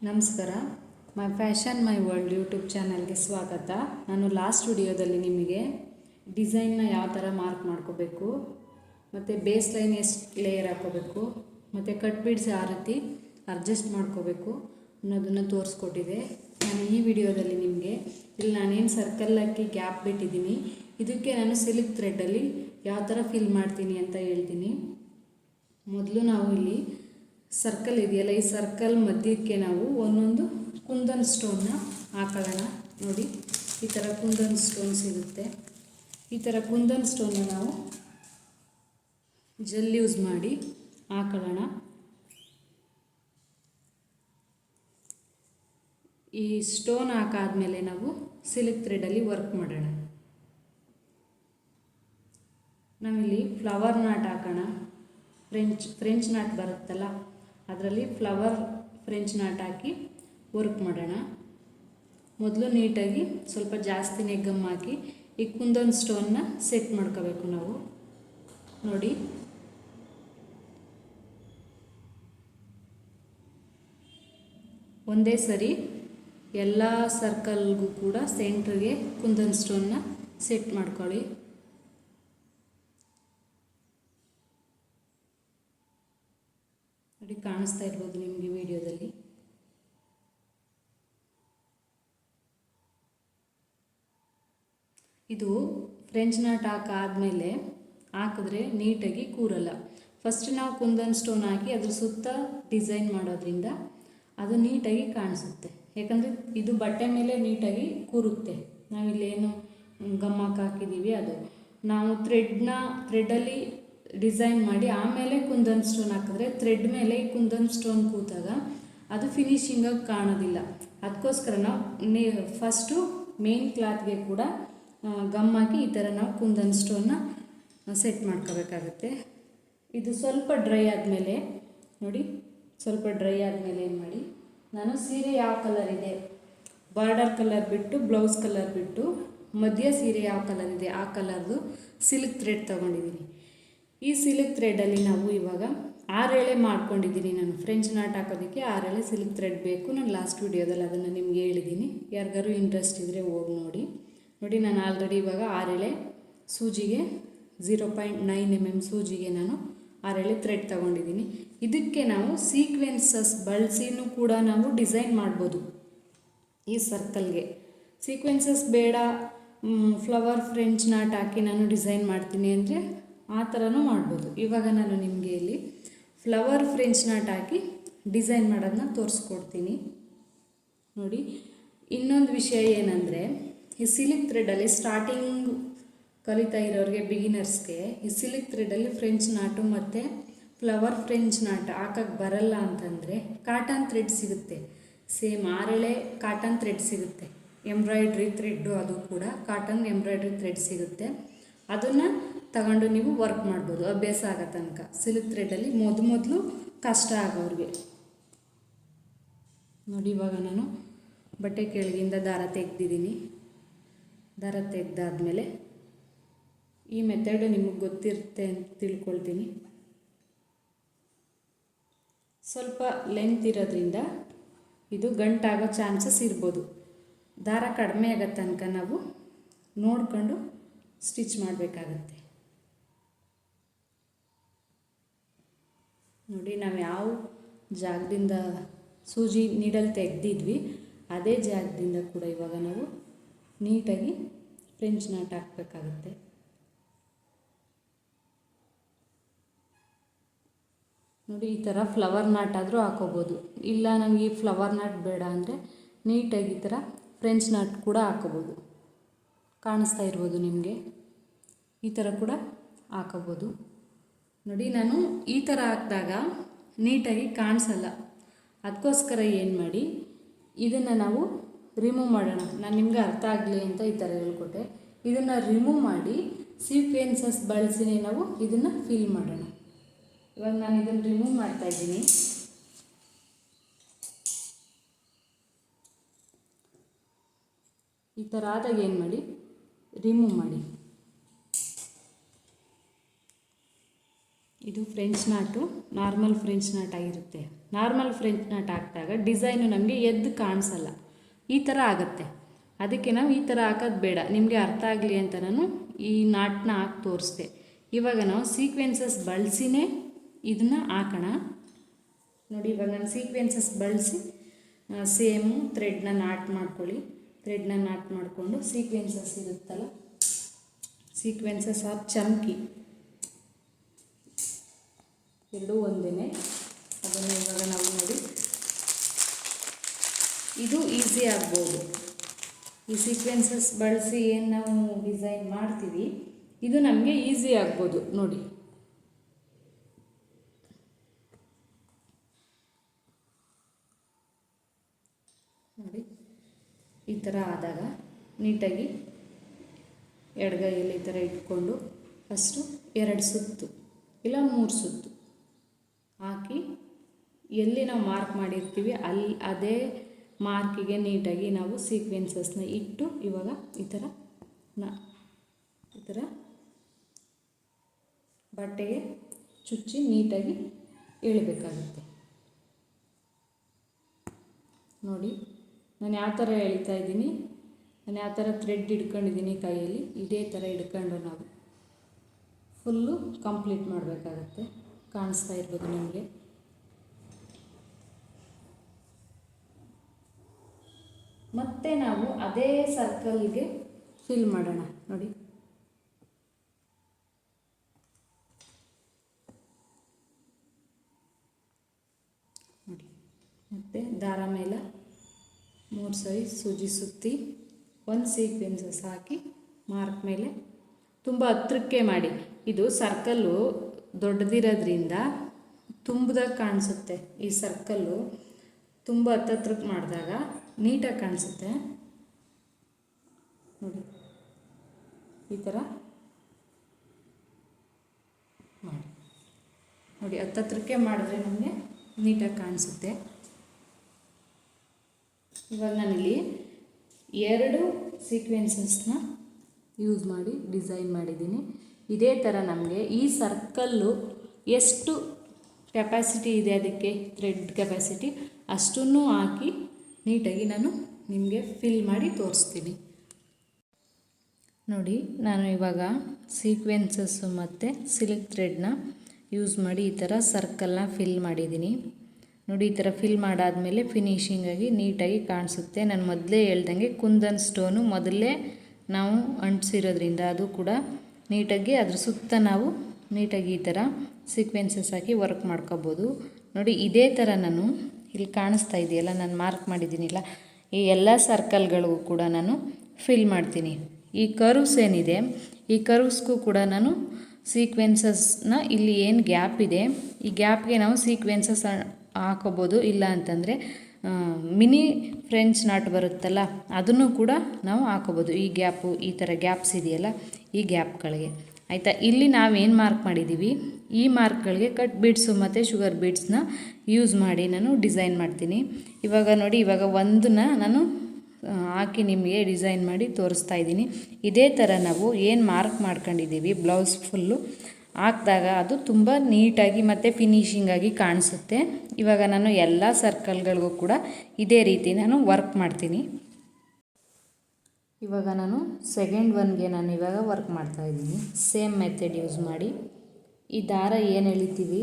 ನಮಸ್ಕಾರ. ಮೈ fashion my world YouTube ಚಾನಲ್ಗೆ ಸ್ವಾಗತ. ನಾನು ಲಾಸ್ಟ್ ವಿಡಿಯೋದಲ್ಲಿ ನಿಮಗೆ ಡಿಸೈನ್ನ ಯಾವ ಥರ ಮಾರ್ಕ್ ಮಾಡ್ಕೋಬೇಕು, ಮತ್ತು ಬೇಸ್ ಲೈನ್ ಎಷ್ಟು ಲೇಯರ್ ಹಾಕೋಬೇಕು, ಮತ್ತು ಕಟ್ ಬೀಡ್ಸ್ ಯಾವ ರೀತಿ ಅಡ್ಜಸ್ಟ್ ಮಾಡ್ಕೋಬೇಕು ಅನ್ನೋದನ್ನು ತೋರಿಸ್ಕೊಟ್ಟಿದೆ. ನಾನು ಈ ವಿಡಿಯೋದಲ್ಲಿ ನಿಮಗೆ ಇಲ್ಲಿ ನಾನೇನು ಸರ್ಕಲ್ ಹಾಕಿ ಗ್ಯಾಪ್ ಬಿಟ್ಟಿದ್ದೀನಿ, ಇದಕ್ಕೆ ನಾನು ಸಿಲ್ಕ್ ಥ್ರೆಡ್ಡಲ್ಲಿ ಯಾವ ಥರ ಫಿಲ್ ಮಾಡ್ತೀನಿ ಅಂತ ಹೇಳ್ತೀನಿ. ಮೊದಲು ನಾವು ಇಲ್ಲಿ ಸರ್ಕಲ್ ಇದೆಯಲ್ಲ, ಈ ಸರ್ಕಲ್ ಮಧ್ಯಕ್ಕೆ ನಾವು ಒಂದೊಂದು ಕುಂದನ್ ಸ್ಟೋನ್ನ ಹಾಕೊಳ್ಳೋಣ. ನೋಡಿ, ಈ ಥರ ಕುಂದನ್ ಸ್ಟೋನ್ ಸಿಗುತ್ತೆ. ಈ ಥರ ಕುಂದನ್ ಸ್ಟೋನ್ನ ನಾವು ಜೆಲ್ ಯೂಸ್ ಮಾಡಿ ಹಾಕೊಳ್ಳೋಣ. ಈ ಸ್ಟೋನ್ ಹಾಕಾದ್ಮೇಲೆ ನಾವು ಸಿಲ್ಕ್ ಥ್ರೆಡಲ್ಲಿ ವರ್ಕ್ ಮಾಡೋಣ. ನಾವಿಲ್ಲಿ ಫ್ಲವರ್ ನಾಟ್ ಹಾಕೋಣ. ಫ್ರೆಂಚ್ ನಾಟ್ ಬರುತ್ತಲ್ಲ, ಅದರಲ್ಲಿ ಫ್ರೆಂಚ್ ನಾಟ್ ಹಾಕಿ ವರ್ಕ್ ಮಾಡೋಣ. ಮೊದಲು ನೀಟಾಗಿ ಸ್ವಲ್ಪ ಜಾಸ್ತಿನೇ ಗಮ್ ಹಾಕಿ ಈ ಕುಂದನ್ ಸ್ಟೋನ್ನ ಸೆಟ್ ಮಾಡ್ಕೋಬೇಕು ನಾವು. ನೋಡಿ, ಒಂದೇ ಸರಿ ಎಲ್ಲ ಸರ್ಕಲ್ಗೂ ಕೂಡ ಸೆಂಟ್ರಿಗೆ ಕುಂದನ್ ಸ್ಟೋನ್ನ ಸೆಟ್ ಮಾಡ್ಕೊಳ್ಳಿ. ನೋಡಿ, ಕಾಣಿಸ್ತಾ ಇರ್ಬೋದು ನಿಮಗೆ ವಿಡಿಯೋದಲ್ಲಿ. ಇದು ಫ್ರೆಂಚ್ ನಾಟ್ ಹಾಕಾದ್ಮೇಲೆ ಹಾಕಿದ್ರೆ ನೀಟಾಗಿ ಕೂರಲ್ಲ. ಫಸ್ಟ್ ನಾವು ಕುಂದನ್ ಸ್ಟೋನ್ ಹಾಕಿ ಅದ್ರ ಸುತ್ತ ಡಿಸೈನ್ ಮಾಡೋದ್ರಿಂದ ಅದು ನೀಟಾಗಿ ಕಾಣಿಸುತ್ತೆ. ಯಾಕಂದರೆ ಇದು ಬಟ್ಟೆ ಮೇಲೆ ನೀಟಾಗಿ ಕೂರುತ್ತೆ. ನಾವಿಲ್ಲೇನು ಗಮ್ಮಕ್ಕೆ ಹಾಕಿದ್ದೀವಿ ಅದು ನಾವು ಥ್ರೆಡ್ಡಲ್ಲಿ ಡಿಸೈನ್ ಮಾಡಿ ಆಮೇಲೆ ಕುಂದನ್ ಸ್ಟೋನ್ ಹಾಕಿದ್ರೆ ಥ್ರೆಡ್ ಮೇಲೆ ಕುಂದನ್ ಸ್ಟೋನ್ ಕೂತಾಗ ಅದು ಫಿನಿಶಿಂಗಾಗಿ ಕಾಣೋದಿಲ್ಲ. ಅದಕ್ಕೋಸ್ಕರ ನಾವು ಫಸ್ಟು ಮೇನ್ ಕ್ಲಾತ್ಗೆ ಕೂಡ ಗಮ್ ಹಾಕಿ ಈ ಥರ ನಾವು ಕುಂದನ್ ಸ್ಟೋನ್ನ ಸೆಟ್ ಮಾಡ್ಕೋಬೇಕಾಗತ್ತೆ. ಇದು ಸ್ವಲ್ಪ ಡ್ರೈ ಆದಮೇಲೆ ನೋಡಿ, ಸ್ವಲ್ಪ ಡ್ರೈ ಆದಮೇಲೆ ಏನು ಮಾಡಿ, ನಾನು ಸೀರೆ ಯಾವ ಕಲರ್ ಇದೆ, ಬಾರ್ಡರ್ ಕಲರ್ ಬಿಟ್ಟು ಬ್ಲೌಸ್ ಕಲರ್ ಬಿಟ್ಟು ಮಧ್ಯ ಸೀರೆ ಯಾವ ಕಲರ್ ಇದೆ ಆ ಕಲರ್ದು ಸಿಲ್ಕ್ ಥ್ರೆಡ್ ತೊಗೊಂಡಿದ್ದೀನಿ. ಈ ಸಿಲ್ಕ್ ಥ್ರೆಡಲ್ಲಿ ನಾವು ಇವಾಗ 6 ಎಳೆ ಮಾಡ್ಕೊಂಡಿದ್ದೀನಿ. ನಾನು ಫ್ರೆಂಚ್ ನಾಟ್ ಹಾಕೋದಕ್ಕೆ 6 ಎಳೆ ಸಿಲ್ಕ್ ಥ್ರೆಡ್ ಬೇಕು. ನಾನು ಲಾಸ್ಟ್ ವಿಡಿಯೋದಲ್ಲಿ ಅದನ್ನು ನಿಮಗೆ ಹೇಳಿದ್ದೀನಿ. ಯಾರಿಗಾರು ಇಂಟ್ರೆಸ್ಟ್ ಇದ್ದರೆ ಹೋಗಿ ನೋಡಿ. ನೋಡಿ, ನಾನು ಆಲ್ರೆಡಿ ಇವಾಗ 6 ಎಳೆ ಸೂಜಿಗೆ 0.9 mm ಸೂಜಿಗೆ ನಾನು 6 ಎಳೆ ಥ್ರೆಡ್ ತೊಗೊಂಡಿದ್ದೀನಿ. ಇದಕ್ಕೆ ನಾವು ಸೀಕ್ವೆನ್ಸಸ್ ಬಳಸಿನೂ ಕೂಡ ನಾವು ಡಿಸೈನ್ ಮಾಡ್ಬೋದು. ಈ ಸರ್ಕಲ್ಗೆ ಸೀಕ್ವೆನ್ಸಸ್ ಬೇಡ, ಫ್ರೆಂಚ್ ನಾಟ್ ಹಾಕಿ ನಾನು ಡಿಸೈನ್ ಮಾಡ್ತೀನಿ ಅಂದರೆ ಆ ಥರನೂ ಮಾಡ್ಬೋದು. ಇವಾಗ ನಾನು ನಿಮಗೆ ಇಲ್ಲಿ ಫ್ರೆಂಚ್ ನಾಟ್ ಹಾಕಿ ಡಿಸೈನ್ ಮಾಡೋದನ್ನ ತೋರಿಸ್ಕೊಡ್ತೀನಿ. ನೋಡಿ, ಇನ್ನೊಂದು ವಿಷಯ ಏನಂದರೆ, ಈ ಸಿಲ್ಕ್ ಥ್ರೆಡಲ್ಲಿ ಸ್ಟಾರ್ಟಿಂಗ್ ಕಲಿತಾ ಇರೋರಿಗೆ, ಬಿಗಿನರ್ಸ್ಗೆ ಈ ಸಿಲ್ಕ್ ಥ್ರೆಡಲ್ಲಿ ಫ್ರೆಂಚ್ ನಾಟು ಮತ್ತು ಫ್ರೆಂಚ್ ನಾಟ್ ಹಾಕಕ್ಕೆ ಬರಲ್ಲ ಅಂತಂದರೆ ಕಾಟನ್ ಥ್ರೆಡ್ ಸಿಗುತ್ತೆ. ಸೇಮ್ 6 ಎಳೆ ಕಾಟನ್ ಥ್ರೆಡ್ ಸಿಗುತ್ತೆ. ಎಂಬ್ರಾಯ್ಡ್ರಿ ಥ್ರೆಡ್ಡು, ಅದು ಕೂಡ ಕಾಟನ್ ಎಂಬ್ರಾಯ್ಡ್ರಿ ಥ್ರೆಡ್ ಸಿಗುತ್ತೆ. ಅದನ್ನು ತಗೊಂಡು ನೀವು ವರ್ಕ್ ಮಾಡ್ಬೋದು ಅಭ್ಯಾಸ ಆಗೋ ತನಕ. ಸಿಲ್ಕ್ ಥ್ರೆಡಲ್ಲಿ ಮೊದಲು ಕಷ್ಟ ಆಗೋರಿಗೆ. ನೋಡಿ, ಇವಾಗ ನಾನು ಬಟ್ಟೆ ಕೆಳಗಿಂದ ದಾರ ತೆಗೆದಿದ್ದೀನಿ. ದಾರ ತೆಗೆದಾದ್ಮೇಲೆ ಈ ಮೆಥಡ್ ನಿಮಗೆ ಗೊತ್ತಿರುತ್ತೆ ಅಂತ ತಿಳ್ಕೊಳ್ತೀನಿ. ಸ್ವಲ್ಪ ಲೆಂತ್ ಇರೋದ್ರಿಂದ ಇದು ಗಂಟಾಗೋ ಚಾನ್ಸಸ್ ಇರ್ಬೋದು. ದಾರ ಕಡಿಮೆ ಆಗೋ ತನಕ ನಾವು ನೋಡಿಕೊಂಡು ಸ್ಟಿಚ್ ಮಾಡಬೇಕಾಗತ್ತೆ. ನೋಡಿ, ನಾವು ಯಾವ ಜಾಗದಿಂದ ಸೂಜಿ ನೀಡಲ್ ತೆಗೆದಿದ್ವಿ ಅದೇ ಜಾಗದಿಂದ ಕೂಡ ಇವಾಗ ನಾವು ನೀಟಾಗಿ ಫ್ರೆಂಚ್ ನಾಟ್ ಹಾಕಬೇಕಾಗುತ್ತೆ. ನೋಡಿ, ಈ ಥರ ಫ್ಲವರ್ ನಾಟ್ ಆದರೂ ಹಾಕೋಬೋದು. ಇಲ್ಲ ನಮಗೆ ಈ ಫ್ಲವರ್ ನಾಟ್ ಬೇಡ ಅಂದರೆ ನೀಟಾಗಿ ಈ ಥರ ಫ್ರೆಂಚ್ ನಾಟ್ ಕೂಡ ಹಾಕೋಬೋದು. ಕಾಣಿಸ್ತಾ ಇರ್ಬೋದು ನಿಮಗೆ. ಈ ಥರ ಕೂಡ ಹಾಕೋಬೋದು. ನೋಡಿ, ನಾನು ಈ ಥರ ಹಾಕಿದಾಗ ನೀಟಾಗಿ ಕಾಣಿಸಲ್ಲ. ಅದಕ್ಕೋಸ್ಕರ ಏನು ಮಾಡಿ, ಇದನ್ನು ನಾವು ರಿಮೂವ್ ಮಾಡೋಣ. ನಾನು ನಿಮಗೆ ಅರ್ಥ ಆಗಲಿ ಅಂತ ಈ ಥರ ಹೇಳ್ಕೊಟ್ಟೆ. ಇದನ್ನು ರಿಮೂವ್ ಮಾಡಿ ಸೀಕ್ವೆನ್ಸಸ್ ಬಳಸಿನೇ ನಾವು ಇದನ್ನು ಫಿಲ್ ಮಾಡೋಣ. ಇವಾಗ ನಾನು ಇದನ್ನು ರಿಮೂವ್ ಮಾಡ್ತಾಯಿದ್ದೀನಿ. ಈ ಥರ ಆದಾಗ ಏನು ಮಾಡಿ, ರಿಮೂವ್ ಮಾಡಿ. ಇದು ಫ್ರೆಂಚ್ ನಾಟು ನಾರ್ಮಲ್ ಫ್ರೆಂಚ್ ನಾಟ್ ಆಗಿರುತ್ತೆ. ನಾರ್ಮಲ್ ಫ್ರೆಂಚ್ ನಾಟ್ ಹಾಕಿದಾಗ ಡಿಸೈನು ನಮಗೆ ಎದ್ದು ಕಾಣಿಸಲ್ಲ, ಈ ಥರ ಆಗುತ್ತೆ. ಅದಕ್ಕೆ ನಾವು ಈ ಥರ ಹಾಕೋದು ಬೇಡ, ನಿಮಗೆ ಅರ್ಥ ಆಗಲಿ ಅಂತ ನಾನು ಈ ನಾಟನ್ನ ಹಾಕಿ ತೋರಿಸ್ದೆ. ಇವಾಗ ನಾವು ಸೀಕ್ವೆನ್ಸಸ್ ಬಳಸಿನೇ ಇದನ್ನು ಹಾಕೋಣ ನೋಡಿ. ಇವಾಗ ನಾನು ಸೀಕ್ವೆನ್ಸಸ್ ಬಳಸಿ ಸೇಮು ಥ್ರೆಡ್ನ ನಾಟ್ ಮಾಡ್ಕೊಳ್ಳಿ. ಥ್ರೆಡ್ನ ನಾಟ್ ಮಾಡಿಕೊಂಡು ಸೀಕ್ವೆನ್ಸಸ್ ಇರುತ್ತಲ್ಲ, ಸೀಕ್ವೆನ್ಸಸ್ ಆಫ್ ಚಮ್ಕಿ ಎರಡೂ ಒಂದೇ. ಅದನ್ನು ಇವಾಗ ನಾವು ನೋಡಿ, ಇದು ಈಸಿ ಆಗ್ಬೋದು. ಈ ಸೀಕ್ವೆನ್ಸಸ್ ಬಳಸಿ ಏನು ನಾವು ಡಿಸೈನ್ ಮಾಡ್ತೀವಿ ಇದು ನಮಗೆ ಈಸಿ ಆಗ್ಬೋದು ನೋಡಿ. ನೋಡಿ ಈ ಥರ ಆದಾಗ ನೀಟಾಗಿ ಎಡಗೈಯಲ್ಲಿ ಈ ಥರ ಇಟ್ಕೊಂಡು ಫಸ್ಟು 2 ಸುತ್ತು ಇಲ್ಲ 3 ಸುತ್ತು ಹಾಕಿ ಎಲ್ಲಿ ನಾವು ಮಾರ್ಕ್ ಮಾಡಿರ್ತೀವಿ ಅಲ್ಲಿ ಅದೇ ಮಾರ್ಕಿಗೆ ನೀಟಾಗಿ ನಾವು ಸೀಕ್ವೆನ್ಸಸ್ನ ಇಟ್ಟು ಇವಾಗ ಈ ಥರ ಬಟ್ಟೆಗೆ ಚುಚ್ಚಿ ನೀಟಾಗಿ ಎಳಿಬೇಕಾಗುತ್ತೆ ನೋಡಿ. ನಾನು ಯಾವ ಥರ ಎಳಿತಾ ಇದ್ದೀನಿ, ನಾನು ಯಾವ ಥರ ಥ್ರೆಡ್ ಹಿಡ್ಕೊಂಡಿದ್ದೀನಿ ಕೈಯಲ್ಲಿ, ಇದೇ ಥರ ಹಿಡ್ಕೊಂಡು ನಾವು ಫುಲ್ಲು ಕಂಪ್ಲೀಟ್ ಮಾಡಬೇಕಾಗತ್ತೆ. ಕಾಣಿಸ್ತಾ ಇರ್ಬೋದು ನಿಮಗೆ. ಮತ್ತೆ ನಾವು ಅದೇ ಸರ್ಕಲ್ಗೆ ಫಿಲ್ ಮಾಡೋಣ ನೋಡಿ. ನೋಡಿ ಮತ್ತು ದಾರ ಮೇಲೆ 3 ಸರಿ ಸೂಜಿ ಸುತ್ತಿ ಒಂದು ಸೀಕ್ವೆನ್ಸಸ್ ಹಾಕಿ ಮಾರ್ಕ್ ಮೇಲೆ ತುಂಬ ಹತ್ರಕ್ಕೆ ಮಾಡಿ. ಇದು ಸರ್ಕಲ್ಲು ದೊಡ್ಡದಿರೋದ್ರಿಂದ ತುಂಬದಾಗ ಕಾಣಿಸುತ್ತೆ. ಈ ಸರ್ಕಲ್ಲು ತುಂಬ ಹತ್ರಕ್ಕೆ ಮಾಡಿದಾಗ ನೀಟಾಗಿ ಕಾಣಿಸುತ್ತೆ ನೋಡಿ. ಈ ಥರ ಮಾಡಿ ನೋಡಿ, ಹತ್ರಕ್ಕೆ ಮಾಡಿದ್ರೆ ನಮಗೆ ನೀಟಾಗಿ ಕಾಣಿಸುತ್ತೆ. ಇವಾಗ ನಾನಿಲ್ಲಿ 2 ಸೀಕ್ವೆನ್ಸಸ್ನ ಯೂಸ್ ಮಾಡಿ ಡಿಸೈನ್ ಮಾಡಿದ್ದೀನಿ. ಇದೇ ಥರ ನಮಗೆ ಈ ಸರ್ಕಲ್ಲು ಎಷ್ಟು ಕೆಪಾಸಿಟಿ ಇದೆ, ಅದಕ್ಕೆ ಥ್ರೆಡ್ ಕೆಪಾಸಿಟಿ ಅಷ್ಟನ್ನು ಹಾಕಿ ನೀಟಾಗಿ ನಾನು ನಿಮಗೆ ಫಿಲ್ ಮಾಡಿ ತೋರಿಸ್ತೀನಿ ನೋಡಿ. ನಾನು ಇವಾಗ ಸೀಕ್ವೆನ್ಸಸ್ಸು ಮತ್ತು ಸಿಲ್ಕ್ ಥ್ರೆಡ್ನ ಯೂಸ್ ಮಾಡಿ ಈ ಥರ ಸರ್ಕಲ್ನ ಫಿಲ್ ಮಾಡಿದ್ದೀನಿ ನೋಡಿ. ಈ ಥರ ಫಿಲ್ ಮಾಡಾದಮೇಲೆ ಫಿನಿಶಿಂಗಾಗಿ ನೀಟಾಗಿ ಕಾಣಿಸುತ್ತೆ. ನಾನು ಮೊದಲೇ ಹೇಳ್ದಂಗೆ ಕುಂದನ್ ಸ್ಟೋನು ಮೊದಲೇ ನಾವು ಅಂಟಿಸಿರೋದ್ರಿಂದ ಅದು ಕೂಡ ನೀಟಾಗಿ ಅದ್ರ ಸುತ್ತ ನಾವು ನೀಟಾಗಿ ಈ ಥರ ಸೀಕ್ವೆನ್ಸಸ್ ಹಾಕಿ ವರ್ಕ್ ಮಾಡ್ಕೋಬೋದು ನೋಡಿ. ಇದೇ ಥರ ನಾನು ಇಲ್ಲಿ ಕಾಣಿಸ್ತಾ ಇದೆಯಲ್ಲ, ನಾನು ಮಾರ್ಕ್ ಮಾಡಿದ್ದೀನಿಲ್ಲ, ಈ ಎಲ್ಲ ಸರ್ಕಲ್ಗಳಿಗೂ ಕೂಡ ನಾನು ಫಿಲ್ ಮಾಡ್ತೀನಿ. ಈ ಕರ್ವ್ಸ್ ಏನಿದೆ, ಈ ಕರ್ವ್ಸ್ಗೂ ಕೂಡ ನಾನು ಸೀಕ್ವೆನ್ಸಸ್ನ ಇಲ್ಲಿ ಏನು ಗ್ಯಾಪ್ ಇದೆ ಈ ಗ್ಯಾಪ್ಗೆ ನಾವು ಸೀಕ್ವೆನ್ಸಸ್ ಹಾಕೋಬೋದು. ಇಲ್ಲ ಅಂತಂದರೆ ಮಿನಿ ಫ್ರೆಂಚ್ ನಾಟ್ ಬರುತ್ತಲ್ಲ ಅದನ್ನು ಕೂಡ ನಾವು ಹಾಕೋಬೋದು. ಈ ಗ್ಯಾಪು ಈ ಥರ ಗ್ಯಾಪ್ಸ್ ಇದೆಯಲ್ಲ ಈ ಗ್ಯಾಪ್ಗಳಿಗೆ ಆಯಿತಾ. ಇಲ್ಲಿ ನಾವೇನು ಮಾರ್ಕ್ ಮಾಡಿದ್ದೀವಿ ಈ ಮಾರ್ಕ್ಗಳಿಗೆ ಕಟ್ ಬೀಡ್ಸು ಮತ್ತು ಶುಗರ್ ಬೀಡ್ಸ್ನ ಯೂಸ್ ಮಾಡಿ ನಾನು ಡಿಸೈನ್ ಮಾಡ್ತೀನಿ. ಇವಾಗ ನೋಡಿ, ಇವಾಗ ಒಂದನ್ನ ನಾನು ಹಾಕಿ ನಿಮಗೆ ಡಿಸೈನ್ ಮಾಡಿ ತೋರಿಸ್ತಾ ಇದ್ದೀನಿ. ಇದೇ ಥರ ನಾವು ಏನು ಮಾರ್ಕ್ ಮಾಡ್ಕೊಂಡಿದ್ದೀವಿ ಬ್ಲೌಸ್ ಫುಲ್ಲು ಹಾಕಿದಾಗ ಅದು ತುಂಬ ನೀಟಾಗಿ ಮತ್ತು ಫಿನಿಶಿಂಗಾಗಿ ಕಾಣಿಸುತ್ತೆ. ಇವಾಗ ನಾನು ಎಲ್ಲ ಸರ್ಕಲ್ಗಳಿಗೂ ಕೂಡ ಇದೇ ರೀತಿ ನಾನು ವರ್ಕ್ ಮಾಡ್ತೀನಿ. ಇವಾಗ ನಾನು ಸೆಕೆಂಡ್ ಒನ್ಗೆ ನಾನು ಇವಾಗ ವರ್ಕ್ ಮಾಡ್ತಾಯಿದ್ದೀನಿ. ಸೇಮ್ ಮೆಥಡ್ ಯೂಸ್ ಮಾಡಿ ಈ ದಾರ ಏನು ಎಳಿತೀವಿ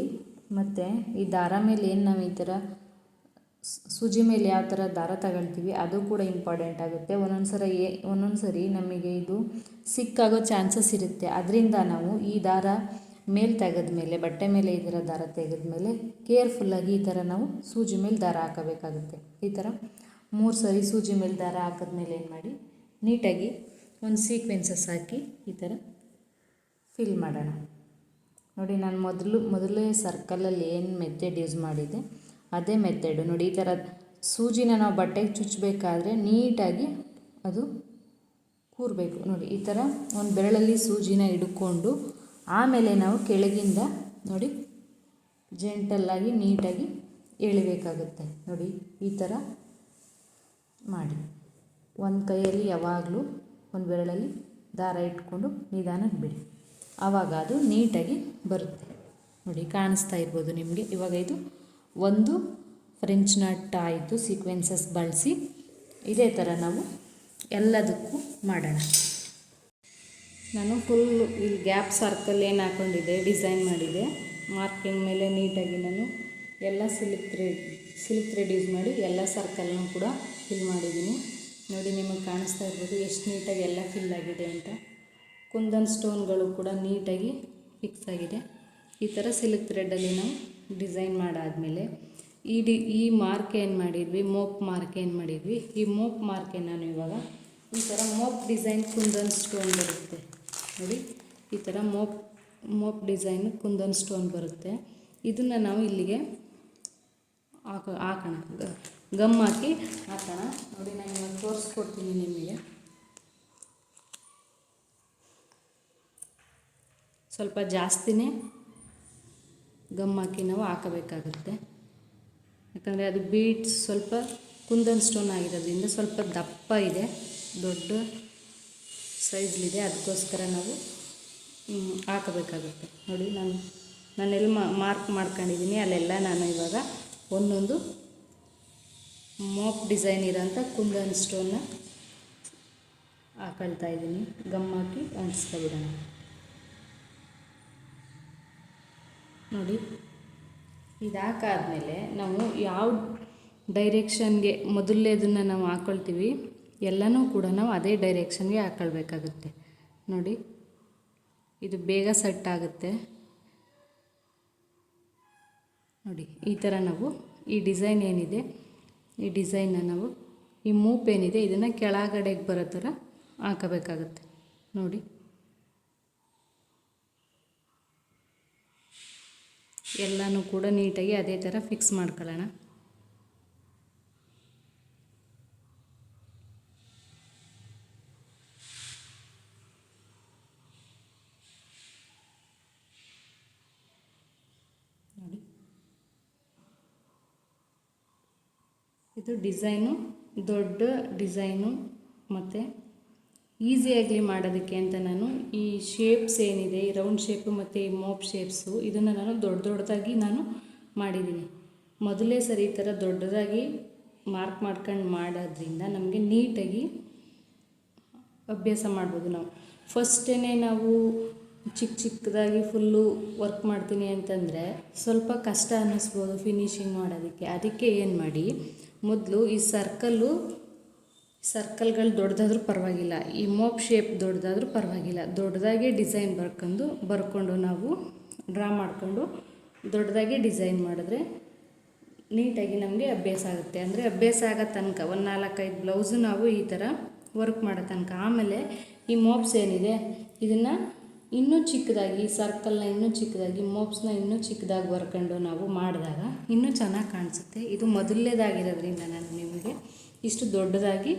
ಮತ್ತು ಈ ದಾರ ಮೇಲೆ ಏನು ನಾವು ಈ ಥರ ಸೂಜಿ ಮೇಲೆ ಯಾವ ಥರ ದಾರ ತಗೊಳ್ತೀವಿ ಅದು ಕೂಡ ಇಂಪಾರ್ಟೆಂಟ್ ಆಗುತ್ತೆ. ಒಂದೊಂದು ಸರಿ ನಮಗೆ ಇದು ಸಿಕ್ಕಾಗೋ ಚಾನ್ಸಸ್ ಇರುತ್ತೆ. ಅದರಿಂದ ನಾವು ಈ ದಾರ ಮೇಲೆ ತೆಗೆದ್ಮೇಲೆ ಬಟ್ಟೆ ಮೇಲೆ ಈ ಥರ ದಾರ ತೆಗೆದ್ಮೇಲೆ ಕೇರ್ಫುಲ್ಲಾಗಿ ಈ ಥರ ನಾವು ಸೂಜಿ ಮೇಲೆ ದಾರ ಹಾಕಬೇಕಾಗುತ್ತೆ. ಈ ಥರ 3 ಸರಿ ಸೂಜಿ ಮೇಲೆ ದಾರ ಹಾಕಿದ್ಮೇಲೆ ಏನು ಮಾಡಿ ನೀಟಾಗಿ ಒಂದು ಸೀಕ್ವೆನ್ಸಸ್ ಹಾಕಿ ಈ ಥರ ಫಿಲ್ ಮಾಡೋಣ ನೋಡಿ. ನಾನು ಮೊದಲೇ ಸರ್ಕಲಲ್ಲಿ ಏನು ಮೆಥಡ್ ಯೂಸ್ ಮಾಡಿದ್ದೆ ಅದೇ ಮೆಥಡು ನೋಡಿ. ಈ ಥರ ಸೂಜಿನ ನಾವು ಬಟ್ಟೆಗೆ ಚುಚ್ಚಬೇಕಾದ್ರೆ ನೀಟಾಗಿ ಅದು ಕೂರಬೇಕು ನೋಡಿ. ಈ ಥರ ಒಂದು ಬೆರಳಲ್ಲಿ ಸೂಜಿನ ಹಿಡ್ಕೊಂಡು ಆಮೇಲೆ ನಾವು ಕೆಳಗಿಂದ ನೋಡಿ ಜೆಂಟಲ್ಲಾಗಿ ನೀಟಾಗಿ ಎಳಿಬೇಕಾಗುತ್ತೆ ನೋಡಿ. ಈ ಥರ ಮಾಡಿ ಒಂದು ಕೈಯಲ್ಲಿ ಯಾವಾಗಲೂ ಒಂದು ಬೆರಳಲ್ಲಿ ದಾರ ಇಟ್ಕೊಂಡು ನಿಧಾನಕ್ಕೆ ಬಿಡಿ, ಆವಾಗ ಅದು ನೀಟಾಗಿ ಬರುತ್ತೆ ನೋಡಿ ಕಾಣಿಸ್ತಾ ಇರ್ಬೋದು ನಿಮಗೆ. ಇವಾಗ ಇದು ಒಂದು ಫ್ರೆಂಚ್ ನಟ್ ಆಯಿತು ಸೀಕ್ವೆನ್ಸಸ್ ಬಳಸಿ. ಇದೇ ಥರ ನಾವು ಎಲ್ಲದಕ್ಕೂ ಮಾಡೋಣ. ನಾನು ಫುಲ್ ಇಲ್ಲಿ ಗ್ಯಾಪ್ ಸರ್ಕಲ್ ಏನು ಹಾಕ್ಕೊಂಡಿದ್ದೆ ಡಿಸೈನ್ ಮಾಡಿದೆ, ಮಾರ್ಕಿಂಗ್ ಮೇಲೆ ನೀಟಾಗಿ ನಾನು ಎಲ್ಲ ಸಿಲ್ಕ್ ಥ್ರೆಡ್ ಯೂಸ್ ಮಾಡಿ ಎಲ್ಲ ಸರ್ಕಲ್ನೂ ಕೂಡ ಫಿಲ್ ಮಾಡಿದ್ದೀನಿ. ನೋಡಿ ನಿಮಗೆ ಕಾಣಿಸ್ತಾ ಇರ್ಬೋದು ಎಷ್ಟು ನೀಟಾಗಿ ಎಲ್ಲ ಫಿಲ್ ಆಗಿದೆ ಅಂತ. ಕುಂದನ್ ಸ್ಟೋನ್ಗಳು ಕೂಡ ನೀಟಾಗಿ ಫಿಕ್ಸ್ ಆಗಿದೆ. ಈ ಥರ ಸಿಲ್ಕ್ ಥ್ರೆಡ್ಡಲ್ಲಿ ನಾವು ಡಿಸೈನ್ ಮಾಡಾದಮೇಲೆ ಈ ಮಾರ್ಕ್ ಏನು ಮಾಡಿದ್ವಿ, ಮೋಪ್ ಮಾರ್ಕ್ ಏನು ಮಾಡಿದ್ವಿ, ಈ ಮೋಪ್ ಮಾರ್ಕೆ ನಾನು ಇವಾಗ ಈ ಥರ ಮೋಪ್ ಡಿಸೈನ್ ಕುಂದನ್ ಸ್ಟೋನ್ ಬರುತ್ತೆ ನೋಡಿ. ಈ ಥರ ಮೋಪ್ ಡಿಸೈನ್ ಕುಂದನ್ ಸ್ಟೋನ್ ಬರುತ್ತೆ. ಇದನ್ನು ನಾವು ಇಲ್ಲಿಗೆ ಹಾಕೋಣ, ಗಮ್ ಹಾಕಿ ಹಾಕೋಣ. ನೋಡಿ ನಾನು ಇವಾಗ ತೋರಿಸ್ಕೊಡ್ತೀನಿ ನಿಮಗೆ. ಸ್ವಲ್ಪ ಜಾಸ್ತಿನೇ ಗಮ್ ಹಾಕಿ ನಾವು ಹಾಕಬೇಕಾಗುತ್ತೆ. ಯಾಕಂದರೆ ಅದು ಬೀಡ್ಸ್ ಸ್ವಲ್ಪ ಕುಂದನ್ ಸ್ಟೋನ್ ಆಗಿರೋದ್ರಿಂದ ಸ್ವಲ್ಪ ದಪ್ಪ ಇದೆ, ದೊಡ್ಡ ಸೈಜ್ಲಿದೆ, ಅದಕ್ಕೋಸ್ಕರ ನಾವು ಹಾಕಬೇಕಾಗುತ್ತೆ. ನೋಡಿ ನಾನೆಲ್ಲಿ ಮಾರ್ಕ್ ಮಾಡ್ಕೊಂಡಿದ್ದೀನಿ ಅಲ್ಲೆಲ್ಲ ನಾನು ಇವಾಗ ಒಂದೊಂದು ಮೋಪ್ ಡಿಸೈನ್ ಇರೋಂಥ ಕುಂದನ್ ಸ್ಟೋನ್ನ ಹಾಕೊಳ್ತಾ ಇದ್ದೀನಿ. ಗಮ್ ಹಾಕಿ ಅಂಟಿಸ್ಕೊಬಿಡೋಣ. ನೋಡಿ ಇದು ಹಾಕಾದ್ಮೇಲೆ ನಾವು ಯಾವ ಡೈರೆಕ್ಷನ್ಗೆ ಮೊದಲನೇದನ್ನು ನಾವು ಹಾಕ್ಕೊಳ್ತೀವಿ ಎಲ್ಲನೂ ಕೂಡ ನಾವು ಅದೇ ಡೈರೆಕ್ಷನ್ಗೆ ಹಾಕ್ಕೊಳ್ಬೇಕಾಗುತ್ತೆ. ನೋಡಿ ಇದು ಬೇಗ ಸೆಟ್ ಆಗುತ್ತೆ. ನೋಡಿ ಈ ಥರ ನಾವು ಈ ಡಿಸೈನ್ ಏನಿದೆ ಈ ಡಿಸೈನ್ನ ನಾವು ಈ ಮೂಪ್ ಏನಿದೆ ಇದನ್ನು ಕೆಳಗಡೆಗೆ ಬರೋ ಥರ ಹಾಕಬೇಕಾಗುತ್ತೆ. ನೋಡಿ ಎಲ್ಲನೂ ಕೂಡ ನೀಟಾಗಿ ಅದೇ ಥರ ಫಿಕ್ಸ್ ಮಾಡ್ಕೊಳ್ಳೋಣ. ನೋಡಿ ಇದು ಡಿಸೈನು ದೊಡ್ಡ ಡಿಸೈನು ಮತ್ತು ಈಸಿಯಾಗಲಿ ಮಾಡೋದಕ್ಕೆ ಅಂತ ನಾನು ಈ ಶೇಪ್ಸ್ ಏನಿದೆ ಈ ರೌಂಡ್ ಶೇಪು ಮತ್ತು ಈ ಮೋಪ್ ಶೇಪ್ಸು ಇದನ್ನು ನಾನು ದೊಡ್ಡದಾಗಿ ನಾನು ಮಾಡಿದ್ದೀನಿ. ಮೊದಲೇ ಸರಿ ಈ ಥರ ದೊಡ್ಡದಾಗಿ ಮಾರ್ಕ್ ಮಾಡ್ಕೊಂಡು ಮಾಡೋದ್ರಿಂದ ನಮಗೆ ನೀಟಾಗಿ ಅಭ್ಯಾಸ ಮಾಡ್ಬೋದು. ನಾವು ಫಸ್ಟೇ ನಾವು ಚಿಕ್ಕದಾಗಿ ಫುಲ್ಲು ವರ್ಕ್ ಮಾಡ್ತೀನಿ ಅಂತಂದರೆ ಸ್ವಲ್ಪ ಕಷ್ಟ ಅನ್ನಿಸ್ಬೋದು ಫಿನಿಶಿಂಗ್ ಮಾಡೋದಕ್ಕೆ. ಅದಕ್ಕೆ ಏನು ಮಾಡಿ, ಮೊದಲು ಈ ಸರ್ಕಲ್ಗಳು ದೊಡ್ಡದಾದ್ರೂ ಪರವಾಗಿಲ್ಲ, ಈ ಮೋಪ್ ಶೇಪ್ ದೊಡ್ಡದಾದ್ರೂ ಪರವಾಗಿಲ್ಲ, ದೊಡ್ಡದಾಗಿ ಡಿಸೈನ್ ಬರ್ಕೊಂಡು ನಾವು ಡ್ರಾ ಮಾಡಿಕೊಂಡು ದೊಡ್ಡದಾಗಿ ಡಿಸೈನ್ ಮಾಡಿದ್ರೆ ನೀಟಾಗಿ ನಮಗೆ ಅಭ್ಯಾಸ ಆಗುತ್ತೆ. ಅಂದರೆ ಅಭ್ಯಾಸ ಆಗೋ ತನಕ ಒಂದು 4-5 ಬ್ಲೌಸು ನಾವು ಈ ಥರ ವರ್ಕ್ ಮಾಡೋ ತನಕ. ಆಮೇಲೆ ಈ ಮೋಪ್ಸ್ ಏನಿದೆ ಇದನ್ನು ಇನ್ನೂ ಚಿಕ್ಕದಾಗಿ ಸರ್ಕಲ್ನ ಇನ್ನೂ ಚಿಕ್ಕದಾಗಿ ಮೋಪ್ಸ್ನ ಇನ್ನೂ ಚಿಕ್ಕದಾಗಿ ಬರ್ಕೊಂಡು ನಾವು ಮಾಡಿದಾಗ ಇನ್ನೂ ಚೆನ್ನಾಗಿ ಕಾಣಿಸುತ್ತೆ. ಇದು ಮೊದಲನೇದಾಗಿರೋದ್ರಿಂದ ನಾನು ನಿಮಗೆ ಇಷ್ಟು ದೊಡ್ಡದಾಗಿ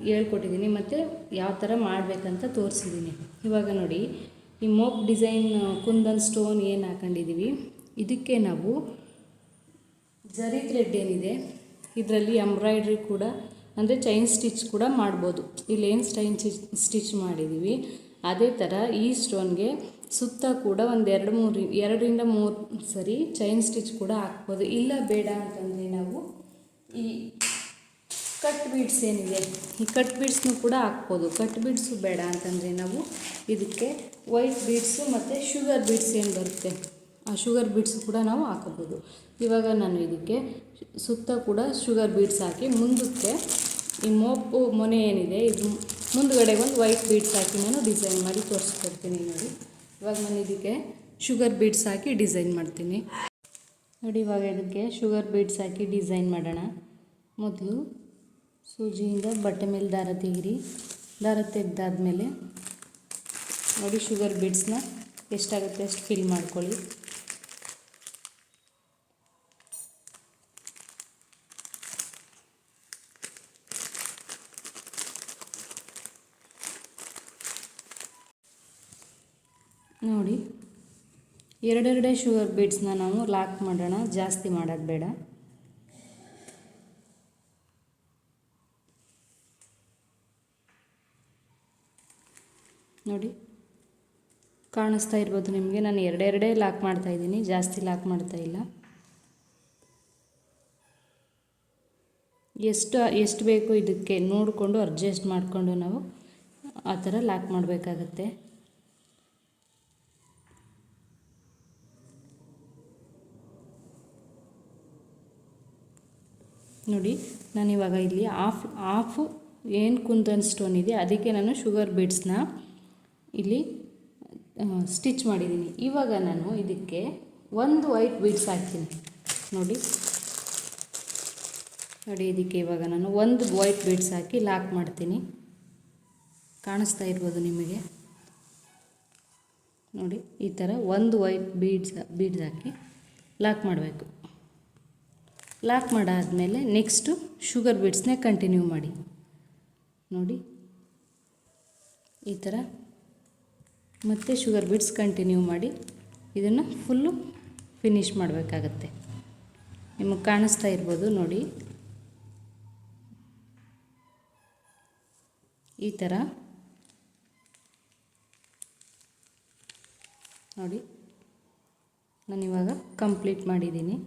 ಹೇಳ್ಕೊಟ್ಟಿದ್ದೀನಿ ಮತ್ತು ಯಾವ ಥರ ಮಾಡಬೇಕಂತ ತೋರಿಸಿದ್ದೀನಿ. ಇವಾಗ ನೋಡಿ ಈ ಮೋಪ್ ಡಿಸೈನ್ ಕುಂದನ್ ಸ್ಟೋನ್ ಏನು ಹಾಕೊಂಡಿದ್ದೀವಿ ಇದಕ್ಕೆ ನಾವು ಜರಿ ಥ್ರೆಡ್ ಏನಿದೆ ಇದರಲ್ಲಿ ಎಂಬ್ರಾಯ್ಡ್ರಿ ಕೂಡ ಅಂದರೆ ಚೈನ್ ಸ್ಟಿಚ್ ಕೂಡ ಮಾಡ್ಬೋದು. ಇಲ್ಲೇನು ಸ್ಟಿಚ್ ಮಾಡಿದ್ದೀವಿ ಅದೇ ಥರ ಈ ಸ್ಟೋನ್ಗೆ ಸುತ್ತ ಕೂಡ ಒಂದು 2-3 ಸರಿ ಚೈನ್ ಸ್ಟಿಚ್ ಕೂಡ ಹಾಕ್ಬೋದು. ಇಲ್ಲ ಬೇಡ ಅಂತಂದರೆ ನಾವು ಈ ಕಟ್ ಬೀಡ್ಸ್ ಏನಿದೆ ಈ ಕಟ್ ಬೀಡ್ಸ್ನೂ ಕೂಡ ಹಾಕ್ಬೋದು. ಕಟ್ ಬೀಡ್ಸು ಬೇಡ ಅಂತಂದರೆ ನಾವು ಇದಕ್ಕೆ ವೈಟ್ ಬೀಡ್ಸು ಮತ್ತು ಶುಗರ್ ಬೀಡ್ಸ್ ಏನು ಬರುತ್ತೆ ಆ ಶುಗರ್ ಬೀಡ್ಸು ಕೂಡ ನಾವು ಹಾಕೋಬೋದು. ಇವಾಗ ನಾನು ಇದಕ್ಕೆ ಸುತ್ತ ಕೂಡ ಶುಗರ್ ಬೀಡ್ಸ್ ಹಾಕಿ ಮುಂದಕ್ಕೆ ಈ ಮೋಪು ಮೊನೆ ಏನಿದೆ ಇದು ಮುಂದುಗಡೆ ಒಂದು ವೈಟ್ ಬೀಡ್ಸ್ ಹಾಕಿ ನಾನು ಡಿಸೈನ್ ಮಾಡಿ ತೋರಿಸ್ಕೊಡ್ತೀನಿ. ನೋಡಿ ಇವಾಗ ನಾನು ಇದಕ್ಕೆ ಶುಗರ್ ಬೀಡ್ಸ್ ಹಾಕಿ ಡಿಸೈನ್ ಮಾಡ್ತೀನಿ. ನೋಡಿ ಇವಾಗ ಇದಕ್ಕೆ ಶುಗರ್ ಬೀಡ್ಸ್ ಹಾಕಿ ಡಿಸೈನ್ ಮಾಡೋಣ. ಮೊದಲು ಸೂಜಿಯಿಂದ ಬಟ್ಟೆ ಮೇಲೆ ದಾರ ತೆಗೀರಿ. ದಾರ ತೆಗೆದಾದ್ಮೇಲೆ ನೋಡಿ ಶುಗರ್ ಬೀಡ್ಸ್ನ ಎಷ್ಟಾಗುತ್ತೆ ಅಷ್ಟು ಫಿಲ್ ಮಾಡ್ಕೊಳ್ಳಿ. ನೋಡಿ ಎರಡೆರಡೇ ಶುಗರ್ ಬೀಡ್ಸ್ನ ನಾವು ಲಾಕ್ ಮಾಡೋಣ, ಜಾಸ್ತಿ ಮಾಡೋದು ಬೇಡ. ನೋಡಿ ಕಾಣಿಸ್ತಾ ಇರ್ಬೋದು ನಿಮಗೆ, ನಾನು ಎರಡೆರಡೇ ಲಾಕ್ ಮಾಡ್ತಾಯಿದ್ದೀನಿ, ಜಾಸ್ತಿ ಲಾಕ್ ಮಾಡ್ತಾಯಿಲ್ಲ. ಎಷ್ಟು ಬೇಕು ಇದಕ್ಕೆ ನೋಡಿಕೊಂಡು ಅಡ್ಜಸ್ಟ್ ಮಾಡಿಕೊಂಡು ನಾವು ಆ ಥರ ಲಾಕ್ ಮಾಡಬೇಕಾಗತ್ತೆ. ನೋಡಿ ನಾನಿವಾಗ ಇಲ್ಲಿ ಹಾಫು ಏನು ಕುಂದನ್ ಸ್ಟೋನ್ ಇದೆ ಅದಕ್ಕೆ ನಾನು ಶುಗರ್ ಬೀಡ್ಸ್ನ ಇಲ್ಲಿ ಸ್ಟಿಚ್ ಮಾಡಿದ್ದೀನಿ. ಇವಾಗ ನಾನು ಇದಕ್ಕೆ ಒಂದು ವೈಟ್ ಬೀಡ್ಸ್ ಹಾಕ್ತೀನಿ. ನೋಡಿ ಇದಕ್ಕೆ ಇವಾಗ ನಾನು ಒಂದು ವೈಟ್ ಬೀಡ್ಸ್ ಹಾಕಿ ಲಾಕ್ ಮಾಡ್ತೀನಿ. ಕಾಣಿಸ್ತಾ ಇರ್ಬೋದು ನಿಮಗೆ. ನೋಡಿ ಈ ಥರ ಒಂದು ವೈಟ್ ಬೀಡ್ಸ್ ಹಾಕಿ ಲಾಕ್ ಮಾಡಬೇಕು. ಲಾಕ್ ಮಾಡಾದಮೇಲೆ ನೆಕ್ಸ್ಟು ಶುಗರ್ ಬೀಡ್ಸ್ನೇ ಕಂಟಿನ್ಯೂ ಮಾಡಿ. ನೋಡಿ ಈ ಥರ ಮತ್ತೆ ಶುಗರ್ ಬೀಡ್ಸ್ ಕಂಟಿನ್ಯೂ ಮಾಡಿ ಇದನ್ನು ಫುಲ್ಲು ಫಿನಿಷ್ ಮಾಡಬೇಕಾಗತ್ತೆ. ನಿಮಗೆ ಕಾಣಿಸ್ತಾ ಇರ್ಬೋದು ನೋಡಿ, ಈ ಥರ ನೋಡಿ ನಾನಿವಾಗ ಕಂಪ್ಲೀಟ್ ಮಾಡಿದ್ದೀನಿ.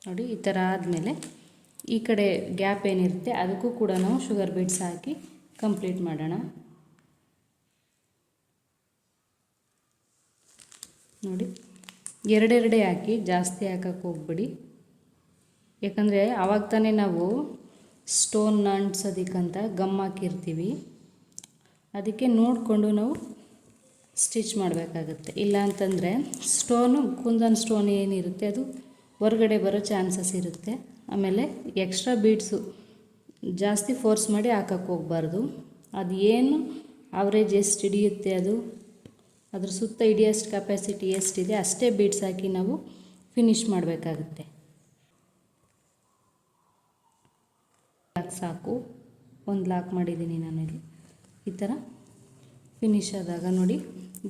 ನೋಡಿ ಈ ಥರ ಆದಮೇಲೆ ಈ ಕಡೆ ಗ್ಯಾಪ್ ಏನಿರುತ್ತೆ ಅದಕ್ಕೂ ಕೂಡ ನಾವು ಶುಗರ್ ಬೀಡ್ಸ್ ಹಾಕಿ ಕಂಪ್ಲೀಟ್ ಮಾಡೋಣ. ನೋಡಿ ಎರಡೆರಡೇ ಹಾಕಿ, ಜಾಸ್ತಿ ಹಾಕಕ್ಕೆ ಹೋಗ್ಬಿಡಿ. ಯಾಕಂದರೆ ಆವಾಗ ತಾನೇ ನಾವು ಸ್ಟೋನ್ ಅಂಟ್ಸೋದಕ್ಕಂತ ಗಮ್ ಹಾಕಿರ್ತೀವಿ, ಅದಕ್ಕೆ ನೋಡಿಕೊಂಡು ನಾವು ಸ್ಟಿಚ್ ಮಾಡಬೇಕಾಗತ್ತೆ. ಇಲ್ಲ ಅಂತಂದರೆ ಕುಂದನ್ ಸ್ಟೋನ್ ಏನಿರುತ್ತೆ ಅದು ಹೊರಗಡೆ ಬರೋ ಚಾನ್ಸಸ್ ಇರುತ್ತೆ. ಆಮೇಲೆ ಎಕ್ಸ್ಟ್ರಾ ಬೀಡ್ಸು ಜಾಸ್ತಿ ಫೋರ್ಸ್ ಮಾಡಿ ಹಾಕಕ್ಕೆ ಹೋಗಬಾರ್ದು. ಅದು ಏನು ಆವ್ರೇಜ್ ಎಷ್ಟು ಹಿಡಿಯುತ್ತೆ ಅದ್ರ ಸುತ್ತ ಹಿಡಿಯೋಷ್ಟು ಕೆಪಾಸಿಟಿ ಎಷ್ಟಿದೆ ಅಷ್ಟೇ ಬೀಡ್ಸ್ ಹಾಕಿ ನಾವು ಫಿನಿಷ್ ಮಾಡಬೇಕಾಗುತ್ತೆ. ಸಾಕು, ಒಂದು ಲಾಕ್ ಮಾಡಿದ್ದೀನಿ ನಾನಿಲ್ಲಿ. ಈ ಥರ ಫಿನಿಷ್ ಆದಾಗ ನೋಡಿ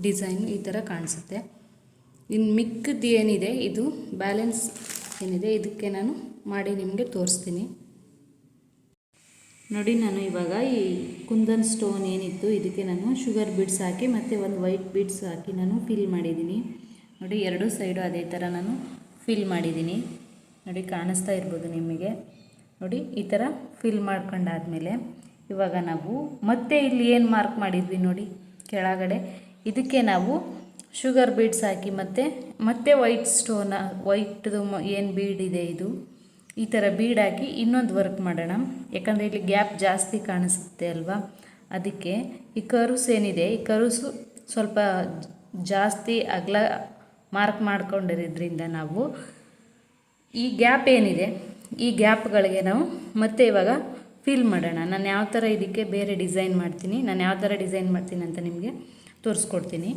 ಡಿಸೈನು ಈ ಥರ ಕಾಣಿಸುತ್ತೆ. ಇನ್ನು ಮಿಕ್ಕದ್ದು ಏನಿದೆ ಇದು ಬ್ಯಾಲೆನ್ಸ್ ಏನಿದೆ ಇದಕ್ಕೆ ನಾನು ಮಾಡಿ ನಿಮಗೆ ತೋರಿಸ್ತೀನಿ. ನೋಡಿ ನಾನು ಇವಾಗ ಈ ಕುಂದನ್ ಸ್ಟೋನ್ ಏನಿತ್ತು ಇದಕ್ಕೆ ನಾನು ಶುಗರ್ ಬೀಡ್ಸ್ ಹಾಕಿ ಮತ್ತು ಒಂದು ವೈಟ್ ಬೀಡ್ಸ್ ಹಾಕಿ ನಾನು ಫಿಲ್ ಮಾಡಿದ್ದೀನಿ. ನೋಡಿ ಎರಡೂ ಸೈಡು ಅದೇ ಥರ ನಾನು ಫಿಲ್ ಮಾಡಿದ್ದೀನಿ. ನೋಡಿ ಕಾಣಿಸ್ತಾ ಇರ್ಬೋದು ನಿಮಗೆ. ನೋಡಿ ಈ ಥರ ಫಿಲ್ ಮಾಡ್ಕೊಂಡಾದಮೇಲೆ ಇವಾಗ ನಾವು ಮತ್ತೆ ಇಲ್ಲಿ ಏನು ಮಾರ್ಕ್ ಮಾಡಿದ್ವಿ ನೋಡಿ ಕೆಳಗಡೆ, ಇದಕ್ಕೆ ನಾವು ಶುಗರ್ ಬೀಡ್ಸ್ ಹಾಕಿ ಮತ್ತೆ ವೈಟ್ದು ಏನು ಬೀಡ್ ಇದೆ ಇದು ಈ ಥರ ಬೀಡ್ ಹಾಕಿ ಇನ್ನೊಂದು ವರ್ಕ್ ಮಾಡೋಣ. ಯಾಕಂದರೆ ಇಲ್ಲಿ ಗ್ಯಾಪ್ ಜಾಸ್ತಿ ಕಾಣಿಸುತ್ತೆ ಅಲ್ವಾ, ಅದಕ್ಕೆ ಈ ಕರ್ವ್ಸ್ ಏನಿದೆ ಈ ಕರ್ವ್ಸು ಸ್ವಲ್ಪ ಜಾಸ್ತಿ ಅಗಲ ಮಾರ್ಕ್ ಮಾಡ್ಕೊಂಡಿರೋದ್ರಿಂದ ನಾವು ಈ ಗ್ಯಾಪ್ ಏನಿದೆ ಈ ಗ್ಯಾಪ್ಗಳಿಗೆ ನಾವು ಮತ್ತೆ ಇವಾಗ ಫಿಲ್ ಮಾಡೋಣ. ನಾನು ಯಾವ ಥರ ಇದಕ್ಕೆ ಬೇರೆ ಡಿಸೈನ್ ಮಾಡ್ತೀನಿ, ಅಂತ ನಿಮಗೆ ತೋರಿಸ್ಕೊಡ್ತೀನಿ.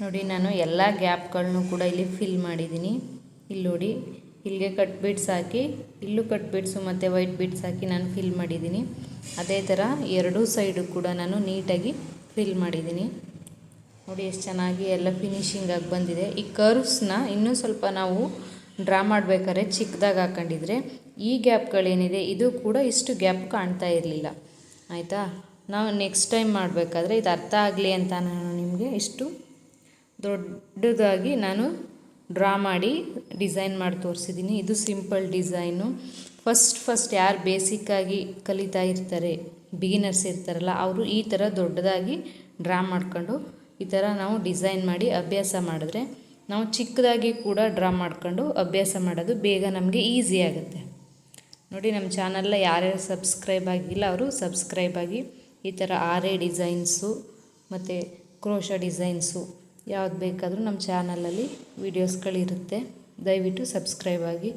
ನೋಡಿ ನಾನು ಎಲ್ಲ ಗ್ಯಾಪ್ಗಳನ್ನೂ ಕೂಡ ಇಲ್ಲಿ ಫಿಲ್ ಮಾಡಿದ್ದೀನಿ. ಇಲ್ಲಿ ನೋಡಿ ಇಲ್ಲಿಗೆ ಕಟ್ ಬೀಡ್ಸ್ ಹಾಕಿ ಇಲ್ಲೂ ಕಟ್ ಬೀಡ್ಸು ಮತ್ತು ವೈಟ್ ಬೀಡ್ಸ್ ಹಾಕಿ ನಾನು ಫಿಲ್ ಮಾಡಿದ್ದೀನಿ. ಅದೇ ಥರ ಎರಡೂ ಸೈಡು ಕೂಡ ನಾನು ನೀಟಾಗಿ ಫಿಲ್ ಮಾಡಿದ್ದೀನಿ. ನೋಡಿ ಎಷ್ಟು ಚೆನ್ನಾಗಿ ಎಲ್ಲ ಫಿನಿಶಿಂಗ್ ಆಗಿ ಬಂದಿದೆ. ಈ ಕರ್ವ್ಸ್ನ ಇನ್ನೂ ಸ್ವಲ್ಪ ನಾವು ಡ್ರಾ ಮಾಡಬೇಕಾದ್ರೆ ಚಿಕ್ಕದಾಗಿ ಹಾಕೊಂಡಿದ್ರೆ ಈ ಗ್ಯಾಪ್ಗಳೇನಿದೆ ಇದು ಕೂಡ ಇಷ್ಟು ಗ್ಯಾಪ್ ಕಾಣ್ತಾ ಇರಲಿಲ್ಲ. ಆಯಿತಾ, ನಾವು ನೆಕ್ಸ್ಟ್ ಟೈಮ್ ಮಾಡಬೇಕಾದ್ರೆ ಇದು ಅರ್ಥ ಆಗಲಿ ಅಂತ ನಾನು ನಿಮಗೆ ಇಷ್ಟು ದೊಡ್ಡದಾಗಿ ನಾನು ಡ್ರಾ ಮಾಡಿ ಡಿಸೈನ್ ಮಾಡಿ ತೋರಿಸಿದ್ದೀನಿ. ಇದು ಸಿಂಪಲ್ ಡಿಸೈನು. ಫಸ್ಟ್ ಯಾರು ಬೇಸಿಕ್ಕಾಗಿ ಕಲಿತಾ ಇರ್ತಾರೆ, ಬಿಗಿನರ್ಸ್ ಇರ್ತಾರಲ್ಲ, ಅವರು ಈ ಥರ ದೊಡ್ಡದಾಗಿ ಡ್ರಾ ಮಾಡ್ಕೊಂಡು ಈ ಥರ ನಾವು ಡಿಸೈನ್ ಮಾಡಿ ಅಭ್ಯಾಸ ಮಾಡಿದ್ರೆ ನಾವು ಚಿಕ್ಕದಾಗಿ ಕೂಡ ಡ್ರಾ ಮಾಡ್ಕೊಂಡು ಅಭ್ಯಾಸ ಮಾಡೋದು ಬೇಗ ನಮಗೆ ಈಸಿ ಆಗುತ್ತೆ. ನೋಡಿ ನಮ್ಮ ಚಾನಲ್ನ ಯಾರ್ಯಾರು ಸಬ್ಸ್ಕ್ರೈಬ್ ಆಗಿಲ್ಲ ಅವರು ಸಬ್ಸ್ಕ್ರೈಬ್ ಆಗಿ. ಈ ಥರ ಆರೇ ಡಿಸೈನ್ಸು ಮತ್ತು ಕ್ರೋಶ ಡಿಸೈನ್ಸು ಯಾವ್ದು ಬೇಕಾದರೂ ನಮ್ಮ ಚಾನಲಲ್ಲಿ ವೀಡಿಯೋಸ್ಗಳಿರುತ್ತೆ. ದಯವಿಟ್ಟು ಸಬ್ಸ್ಕ್ರೈಬ್ ಆಗಿ.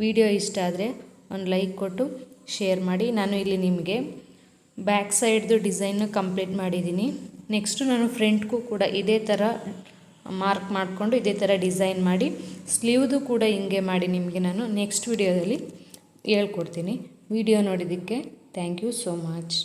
ವಿಡಿಯೋ ಇಷ್ಟ ಆದರೆ ಒಂದು ಲೈಕ್ ಕೊಟ್ಟು ಶೇರ್ ಮಾಡಿ. ನಾನು ಇಲ್ಲಿ ನಿಮಗೆ ಬ್ಯಾಕ್ ಸೈಡ್ದು ಡಿಸೈನು ಕಂಪ್ಲೀಟ್ ಮಾಡಿದ್ದೀನಿ. ನೆಕ್ಸ್ಟು ನಾನು ಫ್ರಂಟ್ಗೂ ಕೂಡ ಇದೇ ಥರ ಮಾರ್ಕ್ ಮಾಡಿಕೊಂಡು ಇದೇ ಥರ ಡಿಸೈನ್ ಮಾಡಿ ಸ್ಲೀವ್ದು ಕೂಡ ಹಿಂಗೆ ಮಾಡಿ ನಿಮಗೆ ನಾನು ನೆಕ್ಸ್ಟ್ ವಿಡಿಯೋದಲ್ಲಿ ಹೇಳ್ಕೊಡ್ತೀನಿ. ವಿಡಿಯೋ ನೋಡಿದ್ದಕ್ಕೆ ಥ್ಯಾಂಕ್ ಯು ಸೋ ಮಚ್.